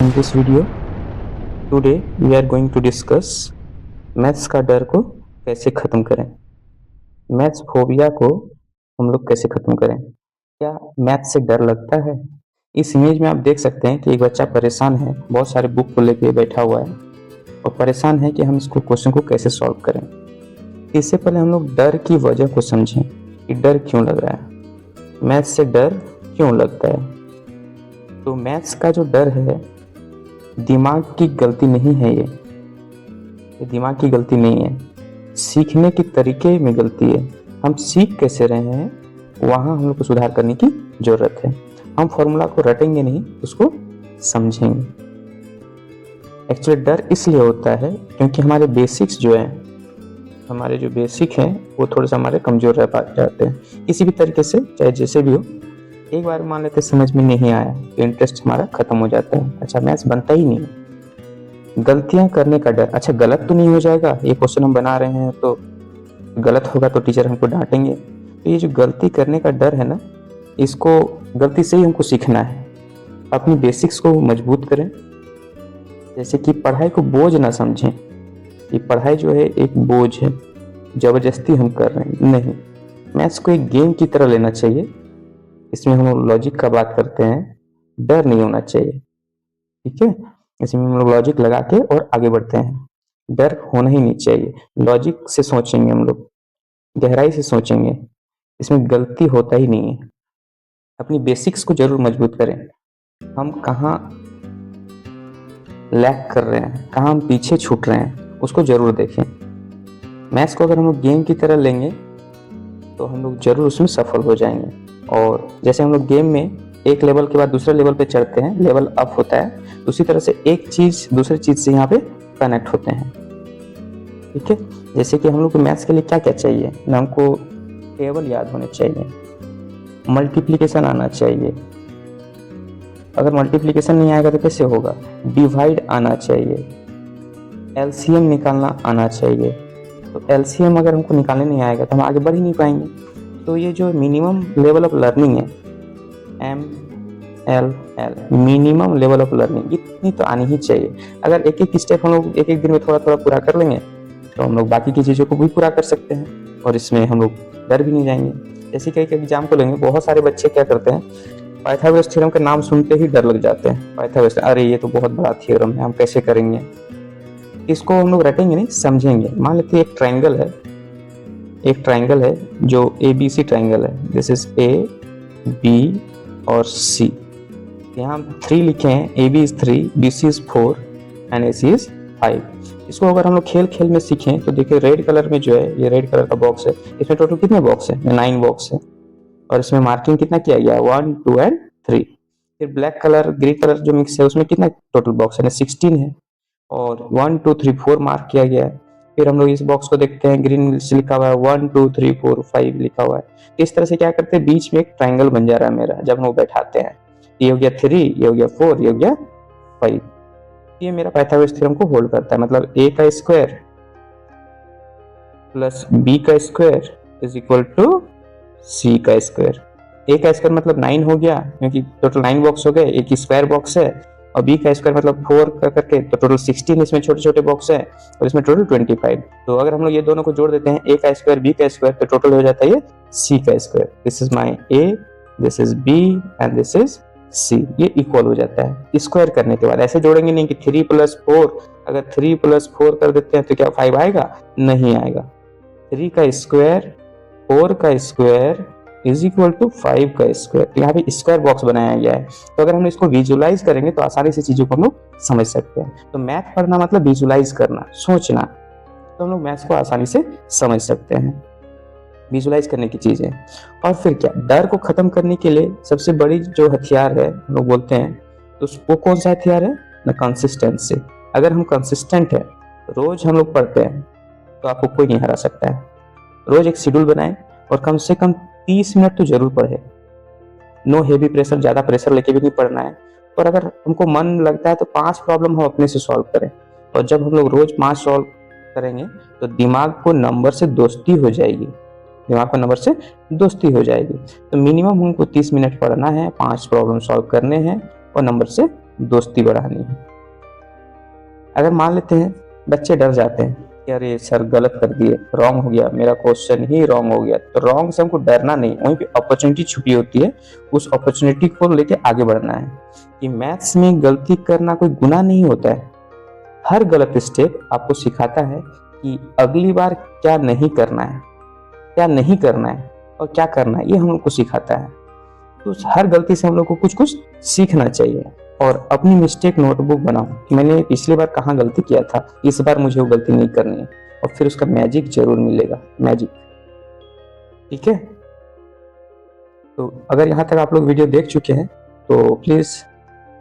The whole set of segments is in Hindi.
In this video, today we are going to discuss maths का डर को कैसे ख़त्म करें। मैथ्स फोबिया को हम लोग कैसे ख़त्म करें। क्या मैथ्स से डर लगता है? इस इमेज में आप देख सकते हैं कि एक बच्चा परेशान है, बहुत सारे बुक को लेके बैठा हुआ है और परेशान है कि हम इसको क्वेश्चन को कैसे सॉल्व करें। इससे पहले हम लोग डर की वजह को समझें कि डर क्यों लग रहा है, मैथ्स से डर क्यों लगता है। तो मैथ्स का जो डर है, दिमाग की गलती नहीं है। ये दिमाग की गलती नहीं है, सीखने के तरीके में गलती है। हम सीख कैसे रहे हैं, वहाँ हम लोग को सुधार करने की ज़रूरत है। हम फॉर्मूला को रटेंगे नहीं, उसको समझेंगे। एक्चुअली डर इसलिए होता है क्योंकि हमारे बेसिक्स जो हैं, हमारे जो बेसिक हैं वो थोड़े से हमारे कमज़ोर रह जाते हैं किसी भी तरीके से, चाहे जैसे भी हो। एक बार मान लेते समझ में नहीं आया तो इंटरेस्ट हमारा खत्म हो जाता है। अच्छा, मैथ्स बनता ही नहीं। गलतियां करने का डर, अच्छा गलत तो नहीं हो जाएगा, ये क्वेश्चन हम बना रहे हैं तो गलत होगा तो टीचर हमको डांटेंगे। तो ये जो गलती करने का डर है ना, इसको गलती से ही हमको सीखना है। अपनी बेसिक्स को मजबूत करें। जैसे कि पढ़ाई को बोझ ना समझें कि पढ़ाई जो है एक बोझ है, जबरदस्ती हम कर रहे हैं, नहीं। मैथ्स को एक गेम की तरह लेना चाहिए। इसमें हम लोग लॉजिक का बात करते हैं, डर नहीं होना चाहिए, ठीक है। इसमें हम लोग लॉजिक लगा के और आगे बढ़ते हैं, डर होना ही नहीं चाहिए। लॉजिक से सोचेंगे, हम लोग गहराई से सोचेंगे, इसमें गलती होता ही नहीं है। अपनी बेसिक्स को जरूर मजबूत करें। हम कहाँ लैग कर रहे हैं, कहाँ हम पीछे छूट रहे हैं, उसको जरूर देखें। मैथ्स को अगर हम लोग गेम की तरह लेंगे तो हम लोग जरूर उसमें सफल हो जाएंगे। और जैसे हम लोग गेम में एक लेवल के बाद दूसरे लेवल पे चढ़ते हैं, लेवल अप होता है, तो उसी तरह से एक चीज दूसरी चीज से यहाँ पे कनेक्ट होते हैं, ठीक है। जैसे कि हम लोग को मैथ्स के लिए क्या क्या चाहिए ना, हमको टेबल याद होने चाहिए, मल्टीप्लिकेशन आना चाहिए। अगर मल्टीप्लिकेशन नहीं आएगा तो कैसे होगा, डिवाइड आना चाहिए, एलसीएम निकालना आना चाहिए। तो एलसीएम अगर हमको निकालने नहीं आएगा तो हम आगे बढ़ ही नहीं पाएंगे। तो ये जो मिनिमम लेवल ऑफ लर्निंग है, MLL, minimum level of learning, इतनी तो आनी ही चाहिए। अगर एक एक स्टेप हम लोग एक एक दिन में थोड़ा थोड़ा पूरा कर लेंगे तो हम लोग बाकी की चीज़ों को भी पूरा कर सकते हैं और इसमें हम लोग डर भी नहीं जाएंगे। जैसे कि एक एग्जाम को लेंगे, बहुत सारे बच्चे क्या करते हैं, पाइथागोरस थ्योरम का नाम सुनते ही डर लग जाते हैं। पाइथागोरस, अरे ये तो बहुत बड़ा थ्योरम है, हम कैसे करेंगे। इसको हम लोग रटेंगे नहीं, समझेंगे। मान लेते हैं एक ट्राइंगल है जो ABC ट्राइंगल है। दिस इज A, B और C। यहाँ हम 3 लिखे हैं, AB is 3, BC is 4 and AC is 5। इसको अगर हम लोग खेल खेल में सीखें तो देखिए रेड कलर में जो है, ये रेड कलर का बॉक्स है, इसमें टोटल कितने बॉक्स है, 9 बॉक्स है। और इसमें मार्किंग कितना किया गया, 1, 2 एंड 3। फिर ब्लैक कलर ग्रे कलर जो मिक्स है उसमें कितना टोटल बॉक्स है, 16 है। और 1, 2, 3, 4 मार्क किया गया है। फिर हम लोग इस बॉक्स को देखते हैं, ग्रीन से लिखा हुआ है 1, 2, 3, 4, 5 लिखा हुआ है। इस तरह से क्या करते हैं, बीच में एक ट्राइंगल बन जा रहा है मेरा जब हम लोग बैठाते हैं। ये हो गया 3, ये हो गया 4, ये हो गया 5। ये मेरा पाइथागोरस थ्योरम को होल्ड करता है। मतलब A का स्क्वायर प्लस B का square is equal to C का स्क्वायर। A का स्क्वायर मतलब 9 हो गया, क्योंकि टोटल 9 बॉक्स हो गए, एक स्क्वायर बॉक्स है। और B का स्क्वायर मतलब 4 करके तो टोटल 16, इसमें छोटे छोटे बॉक्स है और इसमें टोटल 25। तो अगर हम लोग ये दोनों को जोड़ देते हैं, A का स्क्वायर B का स्क्वायर, तो टोटल हो जाता है ये C का square. This is my A, this is B and this is C। ये इक्वल हो जाता है स्क्वायर करने के बाद। ऐसे जोड़ेंगे नहीं कि 3 + 4, अगर 3 + 4 कर देते हैं तो क्या 5 आएगा, नहीं आएगा। 3 का स्क्वायर 4 का स्क्वायर इज इक्वल टू 5 का स्क्वायर। यहाँ पे स्क्वायर बॉक्स बनाया गया है। तो अगर हम इसको विजुलाइज करेंगे तो आसानी से चीजों को हम लोग समझ सकते हैं। तो मैथ पढ़ना मतलब विजुलाइज करना, सोचना, तो हम लोग मैथ्स को आसानी से समझ सकते हैं। विजुलाइज करने की चीज है। और फिर क्या, डर को खत्म करने के लिए सबसे बड़ी जो हथियार है हम लोग बोलते हैं, तो वो कौन सा हथियार है ना, कंसिस्टेंसी। अगर हम कंसिस्टेंट है, रोज हम लोग पढ़ते हैं, तो आपको कोई नहीं हरा सकता है। रोज एक शेड्यूल बनाएं और कम से कम 30 मिनट तो जरूर पढ़े। नो हेवी प्रेशर, ज्यादा प्रेशर लेके भी नहीं पढ़ना है। और अगर हमको मन लगता है तो 5 प्रॉब्लम हम अपने से सॉल्व करें। और जब हम लोग रोज 5 सॉल्व करेंगे तो दिमाग को नंबर से दोस्ती हो जाएगी, तो मिनिमम हमको 30 मिनट पढ़ना है, 5 प्रॉब्लम सॉल्व करने हैं और नंबर से दोस्ती बढ़ानी है। अगर मान लेते हैं बच्चे डर जाते हैं कि अरे सर गलत कर दिए, रॉन्ग हो गया, मेरा क्वेश्चन ही रॉन्ग हो गया, तो रॉन्ग से हमको डरना नहीं, वहीं पे अपॉर्चुनिटी छुपी होती है, उस अपॉर्चुनिटी को लेके आगे बढ़ना है। कि मैथ्स में गलती करना कोई गुनाह नहीं होता है। हर गलत स्टेप आपको सिखाता है कि अगली बार क्या नहीं करना है, क्या नहीं करना है और क्या करना है, ये हम लोग को सिखाता है। तो हर गलती से हम लोग को कुछ कुछ सीखना चाहिए और अपनी मिस्टेक नोटबुक बनाओ कि मैंने पिछली बार कहाँ गलती किया था, इस बार मुझे वो गलती नहीं करनी है, और फिर उसका मैजिक जरूर मिलेगा, मैजिक। ठीक है, तो अगर यहाँ तक आप लोग वीडियो देख चुके हैं तो प्लीज़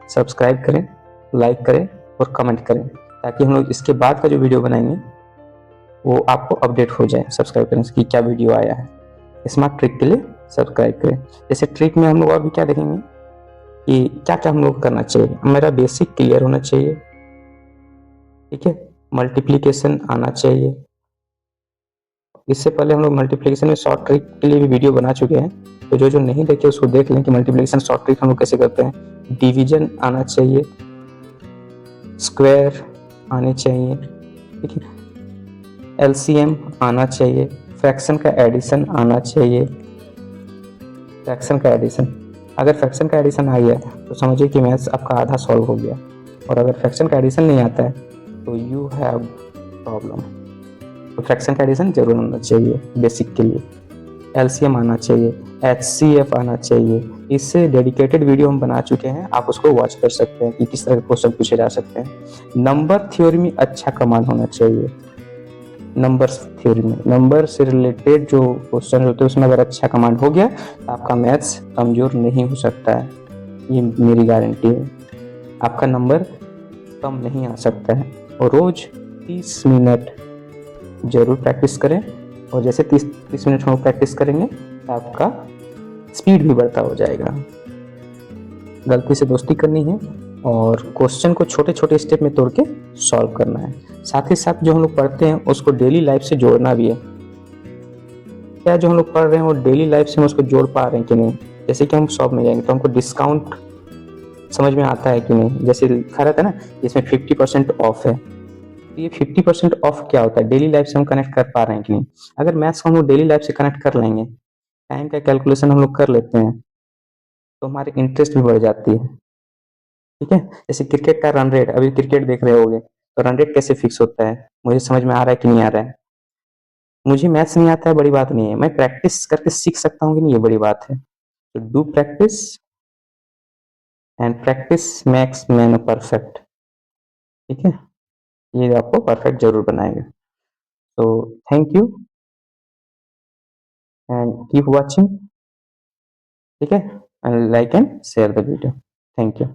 सब्सक्राइब करें, लाइक करें और कमेंट करें, ताकि हम लोग इसके बाद का जो वीडियो बनाएंगे वो आपको अपडेट हो जाए सब्सक्राइब करने से कि क्या वीडियो आया है। स्मार्ट ट्रिक के लिए सब्सक्राइब करें। जैसे ट्रिक में हम लोग और भी क्या देखेंगे कि क्या क्या हम लोग को करना चाहिए। मेरा बेसिक क्लियर होना चाहिए, ठीक है, मल्टीप्लिकेशन आना चाहिए। इससे पहले हम लोग मल्टीप्लिकेशन में शॉर्ट ट्रिक के लिए भी वीडियो बना चुके हैं, तो जो जो नहीं देखे उसको देख लें कि मल्टीप्लिकेशन शॉर्ट ट्रिक हम लोग कैसे करते हैं। डिवीजन आना चाहिए, स्क्वायर आने चाहिए, ठीक है, एलसीएम आना चाहिए, फ्रैक्शन का एडिशन आना चाहिए। फ्रैक्शन का एडिशन, अगर फ्रैक्शन का एडिशन आ गया तो समझिए कि मैथ्स आपका आधा सॉल्व हो गया, और अगर फ्रैक्शन का एडिशन नहीं आता है तो यू हैव प्रॉब्लम। तो फ्रैक्शन का एडिशन जरूर आना चाहिए बेसिक के लिए। एलसीएम आना चाहिए, एचसीएफ आना चाहिए। इससे डेडिकेटेड वीडियो हम बना चुके हैं, आप उसको वॉच कर सकते हैं कि किस तरह के क्वेश्चन पूछे जा सकते हैं। नंबर थ्योरी में अच्छा कमाल होना चाहिए। नंबर्स थ्योरी में नंबर से रिलेटेड जो क्वेश्चन होते हैं उसमें अगर अच्छा कमांड हो गया तो आपका मैथ्स कमजोर नहीं हो सकता है, ये मेरी गारंटी है। आपका नंबर कम नहीं आ सकता है। और रोज 30 मिनट जरूर प्रैक्टिस करें, और जैसे 30 मिनट हम प्रैक्टिस करेंगे तो आपका स्पीड भी बढ़ता हो जाएगा। गलती से दोस्ती करनी है और क्वेश्चन को छोटे छोटे स्टेप में तोड़ के सॉल्व करना है। साथ ही साथ जो हम लोग पढ़ते हैं उसको डेली लाइफ से जोड़ना भी है। क्या जो हम लोग पढ़ रहे हैं वो डेली लाइफ से हम उसको जोड़ पा रहे हैं कि नहीं। जैसे कि हम शॉप में जाएंगे तो हमको डिस्काउंट समझ में आता है कि नहीं। जैसे लिखा रहता है ना, इसमें 50% ऑफ है, तो ये 50% ऑफ क्या होता है, डेली लाइफ से हम कनेक्ट कर पा रहे हैं कि नहीं। अगर मैथ्स को हम लोग डेली लाइफ से कनेक्ट कर लेंगे, टाइम का कैलकुलेशन हम लोग कर लेते हैं, तो हमारी इंटरेस्ट भी बढ़ जाती है। ठीक है, जैसे क्रिकेट का रन रेट, अभी क्रिकेट देख रहे होगे तो रन रेट कैसे फिक्स होता है, मुझे समझ में आ रहा है कि नहीं आ रहा है। मुझे मैथ्स नहीं आता है बड़ी बात नहीं है, मैं प्रैक्टिस करके सीख सकता हूँ कि नहीं, ये बड़ी बात है। तो do practice and practice makes man perfect. ठीक है, ये आपको परफेक्ट जरूर बनाएगा। तो thank you and keep watching. ठीक है, and like and share the video. Thank you.